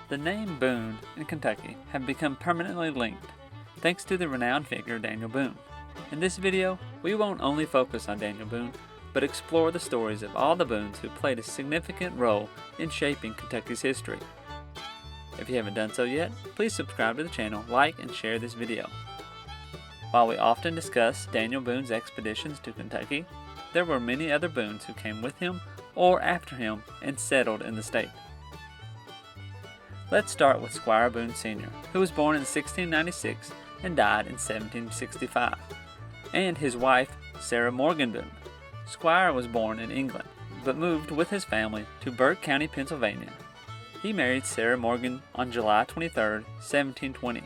The name Boone and Kentucky have become permanently linked, thanks to the renowned figure Daniel Boone. In this video, we won't only focus on Daniel Boone, but explore the stories of all the Boones who played a significant role in shaping Kentucky's history. If you haven't done so yet, please subscribe to the channel, like, and share this video. While we often discuss Daniel Boone's expeditions to Kentucky, there were many other Boones who came with him or after him and settled in the state. Let's start with Squire Boone Sr., who was born in 1696 and died in 1765, and his wife, Sarah Morgan Boone. Squire was born in England, but moved with his family to Burke County, Pennsylvania. He married Sarah Morgan on July 23, 1720,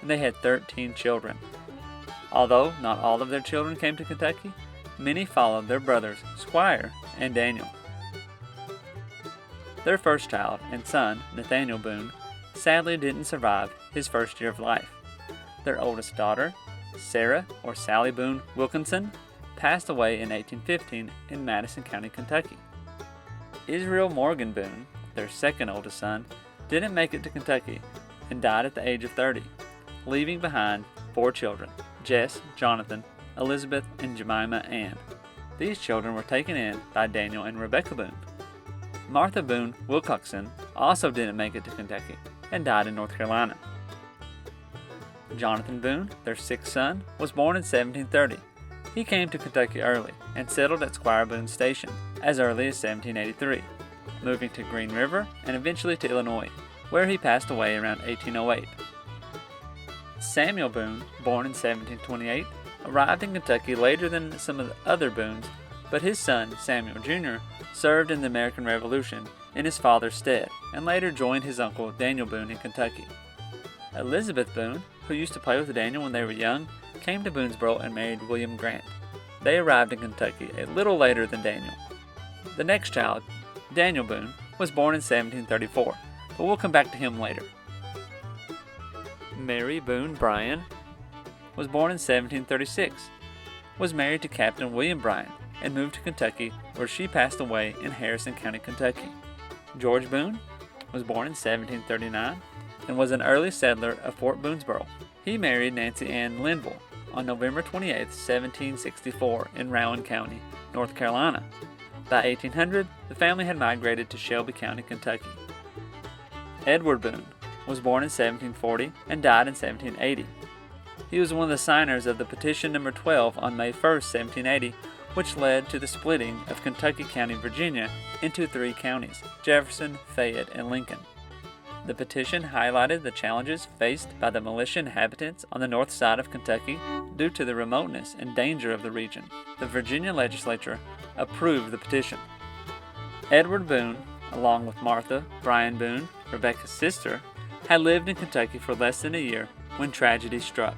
and they had 13 children. Although not all of their children came to Kentucky, many followed their brothers, Squire and Daniel. Their first child and son, Nathaniel Boone, sadly didn't survive his first year of life. Their oldest daughter, Sarah or Sally Boone Wilkinson, passed away in 1815 in Madison County, Kentucky. Israel Morgan Boone, their second oldest son, didn't make it to Kentucky and died at the age of 30, leaving behind 4 children, Jess, Jonathan, Elizabeth, and Jemima Ann. These children were taken in by Daniel and Rebecca Boone. Martha Boone Wilcoxon also didn't make it to Kentucky and died in North Carolina. Jonathan Boone, their 6th son, was born in 1730. He came to Kentucky early and settled at Squire Boone Station as early as 1783, moving to Green River and eventually to Illinois, where he passed away around 1808. Samuel Boone, born in 1728, arrived in Kentucky later than some of the other Boones, but his son, Samuel Jr., served in the American Revolution in his father's stead and later joined his uncle Daniel Boone in Kentucky. Elizabeth Boone, who used to play with Daniel when they were young, came to Boonesboro and married William Grant. They arrived in Kentucky a little later than Daniel. The next child, Daniel Boone, was born in 1734, but we'll come back to him later. Mary Boone Bryan was born in 1736, was married to Captain William Bryan, and moved to Kentucky, where she passed away in Harrison County, Kentucky. George Boone was born in 1739 and was an early settler of Fort Boonesboro. He married Nancy Ann Linville on November 28, 1764 in Rowan County, North Carolina. By 1800, the family had migrated to Shelby County, Kentucky. Edward Boone was born in 1740 and died in 1780. He was one of the signers of the Petition No. 12 on May 1, 1780, which led to the splitting of Kentucky County, Virginia, into 3 counties, Jefferson, Fayette, and Lincoln. The petition highlighted the challenges faced by the militia inhabitants on the north side of Kentucky due to the remoteness and danger of the region. The Virginia legislature approved the petition. Edward Boone, along with Martha Bryan Boone, Rebecca's sister, had lived in Kentucky for less than a year when tragedy struck.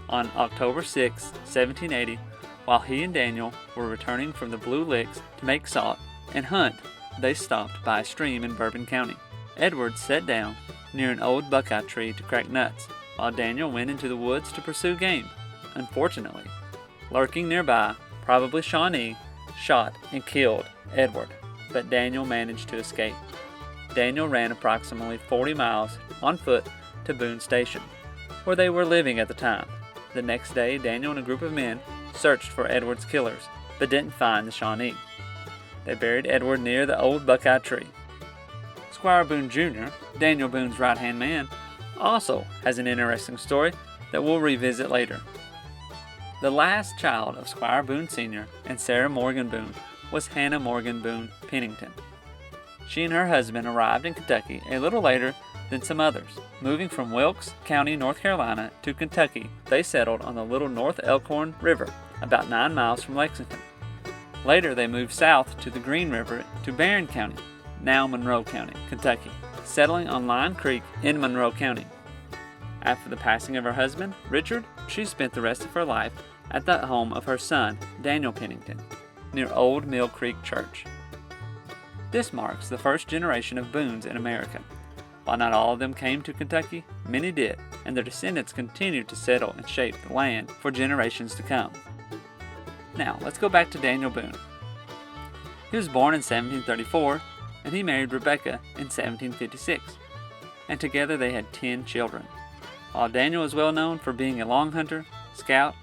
On October 6, 1780, while he and Daniel were returning from the Blue Licks to make salt and hunt, they stopped by a stream in Bourbon County. Edward sat down near an old buckeye tree to crack nuts, while Daniel went into the woods to pursue game. Unfortunately, lurking nearby, probably Shawnee, shot and killed Edward, but Daniel managed to escape. Daniel ran approximately 40 miles on foot to Boone Station, where they were living at the time. The next day, Daniel and a group of men searched for Edward's killers, but didn't find the Shawnee. They buried Edward near the old buckeye tree. Squire Boone Jr., Daniel Boone's right-hand man, also has an interesting story that we'll revisit later. The last child of Squire Boone Sr. and Sarah Morgan Boone was Hannah Morgan Boone Pennington. She and her husband arrived in Kentucky a little later than some others. Moving from Wilkes County, North Carolina to Kentucky, they settled on the Little North Elkhorn River, about 9 miles from Lexington. Later, they moved south to the Green River to Barron County, now Monroe County, Kentucky, settling on Line Creek in Monroe County. After the passing of her husband, Richard, she spent the rest of her life at the home of her son, Daniel Pennington, near Old Mill Creek Church. This marks the first generation of Boones in America. While not all of them came to Kentucky, many did, and their descendants continued to settle and shape the land for generations to come. Now, let's go back to Daniel Boone. He was born in 1734, and he married Rebecca in 1756. and together they had 10 children. While Daniel is well known for being a long hunter, scout,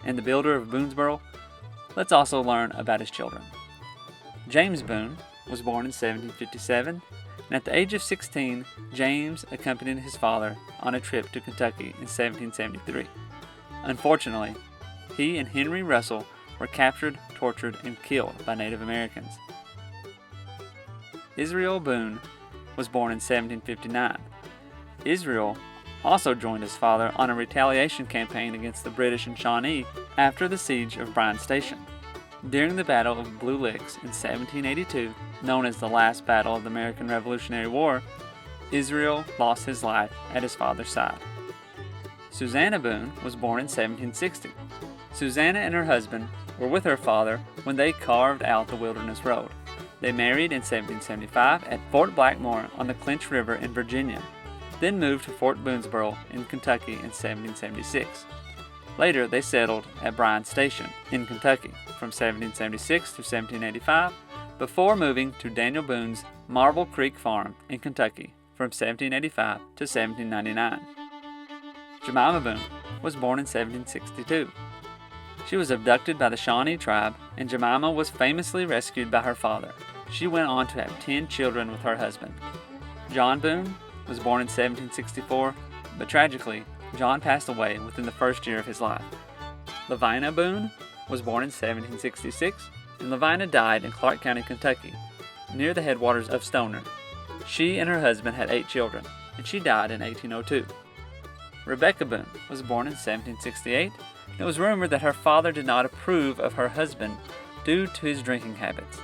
and the builder of Boonesboro, let's also learn about his children. James Boone was born in 1757, and at the age of 16, James accompanied his father on a trip to Kentucky in 1773. Unfortunately, he and Henry Russell were captured, tortured, and killed by Native Americans. Israel Boone was born in 1759. Israel also joined his father on a retaliation campaign against the British in Shawnee after the siege of Bryan Station. During the Battle of Blue Licks in 1782, known as the last battle of the American Revolutionary War, Israel lost his life at his father's side. Susanna Boone was born in 1760. Susanna and her husband were with her father when they carved out the Wilderness Road. They married in 1775 at Fort Blackmore on the Clinch River in Virginia, then moved to Fort Boonesboro in Kentucky in 1776. Later, they settled at Bryan Station in Kentucky from 1776 to 1785, before moving to Daniel Boone's Marble Creek Farm in Kentucky from 1785 to 1799. Jemima Boone was born in 1762. She was abducted by the Shawnee tribe, and Jemima was famously rescued by her father. She went on to have 10 children with her husband. John Boone was born in 1764, but tragically, John passed away within the first year of his life. Lavina Boone was born in 1766, and Lavina died in Clark County, Kentucky, near the headwaters of Stoner. She and her husband had 8 children, and she died in 1802. Rebecca Boone was born in 1768, and it was rumored that her father did not approve of her husband due to his drinking habits.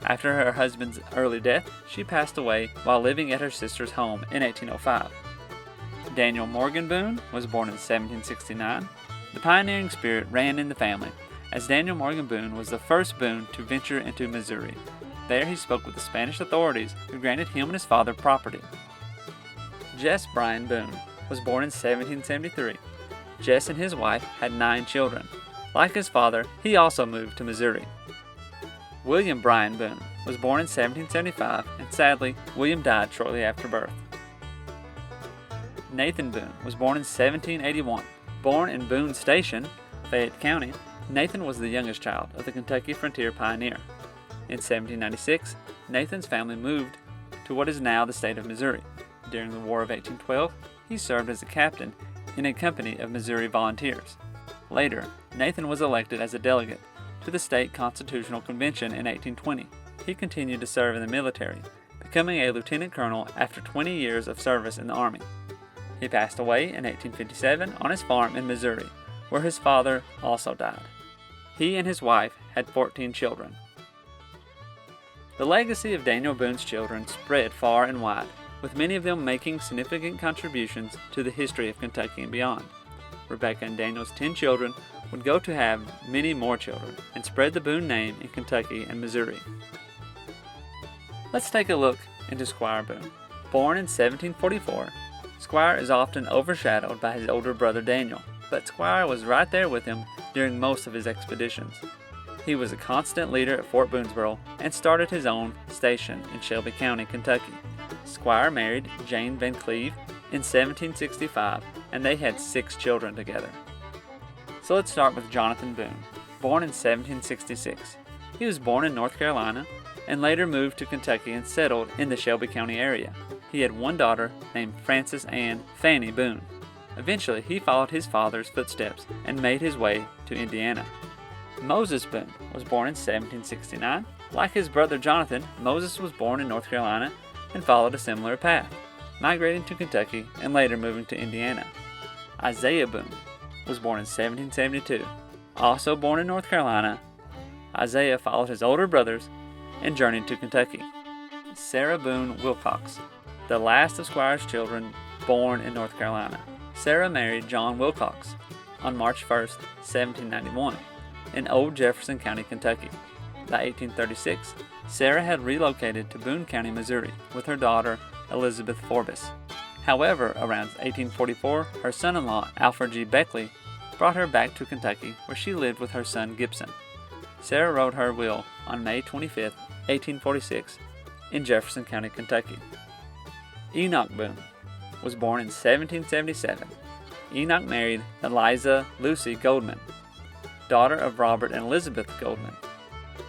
After her husband's early death, she passed away while living at her sister's home in 1805. Daniel Morgan Boone was born in 1769. The pioneering spirit ran in the family, as Daniel Morgan Boone was the first Boone to venture into Missouri. There he spoke with the Spanish authorities, who granted him and his father property. Jess Bryan Boone was born in 1773. Jess and his wife had 9 children. Like his father, he also moved to Missouri. William Bryan Boone was born in 1775, and sadly, William died shortly after birth. Nathan Boone was born in 1781. Born in Boone Station, Fayette County, Nathan was the youngest child of the Kentucky frontier pioneer. In 1796, Nathan's family moved to what is now the state of Missouri. During the War of 1812, he served as a captain in a company of Missouri volunteers. Later, Nathan was elected as a delegate to the state constitutional convention in 1820. He continued to serve in the military, becoming a lieutenant colonel after 20 years of service in the Army. He passed away in 1857 on his farm in Missouri, where his father also died. He and his wife had 14 children. The legacy of Daniel Boone's children spread far and wide, with many of them making significant contributions to the history of Kentucky and beyond. Rebecca and Daniel's 10 children would go to have many more children and spread the Boone name in Kentucky and Missouri. Let's take a look into Squire Boone. Born in 1744, Squire is often overshadowed by his older brother Daniel, but Squire was right there with him during most of his expeditions. He was a constant leader at Fort Boonesboro and started his own station in Shelby County, Kentucky. Squire married Jane Van Cleve in 1765, and they had 6 children together. So let's start with Jonathan Boone, born in 1766. He was born in North Carolina and later moved to Kentucky and settled in the Shelby County area. He had one daughter named Frances Ann Fanny Boone. Eventually, he followed his father's footsteps and made his way to Indiana. Moses Boone was born in 1769. Like his brother Jonathan, Moses was born in North Carolina and followed a similar path, migrating to Kentucky and later moving to Indiana. Isaiah Boone was born in 1772. Also born in North Carolina, Isaiah followed his older brothers and journeyed to Kentucky. Sarah Boone Wilcox, the last of Squire's children born in North Carolina. Sarah married John Wilcox on March 1, 1791, in Old Jefferson County, Kentucky. By 1836, Sarah had relocated to Boone County, Missouri, with her daughter Elizabeth Forbes. However, around 1844, her son-in-law, Alfred G. Beckley, brought her back to Kentucky, where she lived with her son Gibson. Sarah wrote her will on May 25, 1846, in Jefferson County, Kentucky. Enoch Boone was born in 1777. Enoch married Eliza Lucy Goldman, daughter of Robert and Elizabeth Goldman,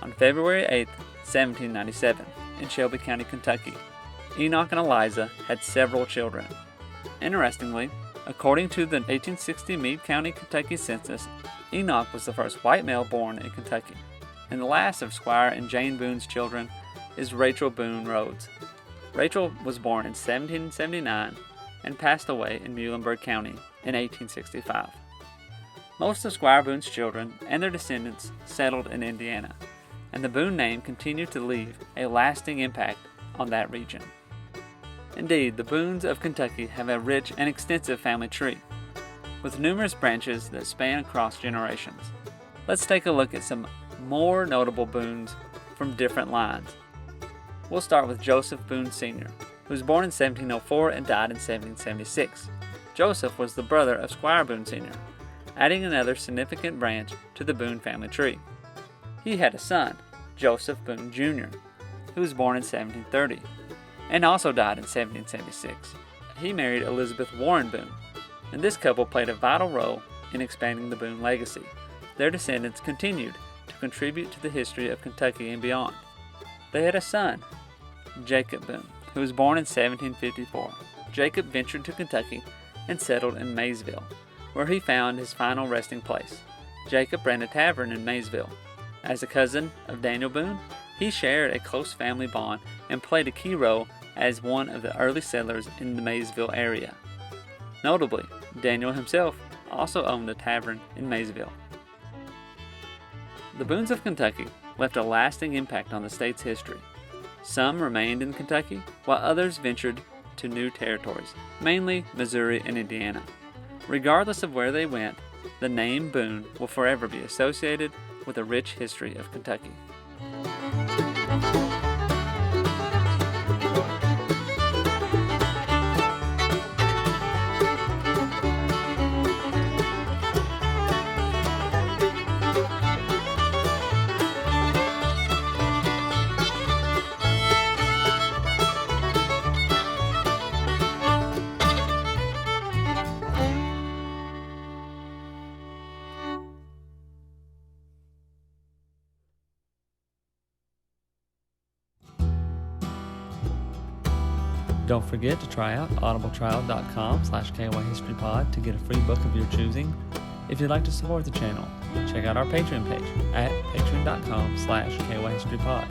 on February 8, 1797, in Shelby County, Kentucky. Enoch and Eliza had several children. Interestingly, according to the 1860 Meade County, Kentucky census, Enoch was the first white male born in Kentucky. And the last of Squire and Jane Boone's children is Rachel Boone Rhodes. Rachel was born in 1779 and passed away in Muhlenberg County in 1865. Most of Squire Boone's children and their descendants settled in Indiana, and the Boone name continued to leave a lasting impact on that region. Indeed, the Boones of Kentucky have a rich and extensive family tree, with numerous branches that span across generations. Let's take a look at some more notable Boones from different lines. We'll start with Joseph Boone Sr., who was born in 1704 and died in 1776. Joseph was the brother of Squire Boone Sr., adding another significant branch to the Boone family tree. He had a son, Joseph Boone Jr., who was born in 1730 and also died in 1776. He married Elizabeth Warren Boone, and this couple played a vital role in expanding the Boone legacy. Their descendants continued to contribute to the history of Kentucky and beyond. They had a son, Jacob Boone, who was born in 1754. Jacob ventured to Kentucky and settled in Maysville, where he found his final resting place. Jacob ran a tavern in Maysville. As a cousin of Daniel Boone, he shared a close family bond and played a key role as one of the early settlers in the Maysville area. Notably, Daniel himself also owned a tavern in Maysville. The Boones of Kentucky left a lasting impact on the state's history. Some remained in Kentucky, while others ventured to new territories, mainly Missouri and Indiana. Regardless of where they went, the name Boone will forever be associated with a rich history of Kentucky. Don't forget to try out audibletrial.com/kyhistorypod to get a free book of your choosing. If you'd like to support the channel, check out our Patreon page at patreon.com/kyhistorypod.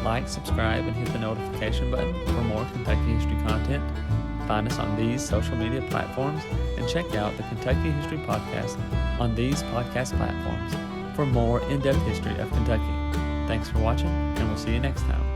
Like, subscribe, and hit the notification button for more Kentucky history content. Find us on these social media platforms and check out the Kentucky History Podcast on these podcast platforms for more in-depth history of Kentucky. Thanks for watching, and we'll see you next time.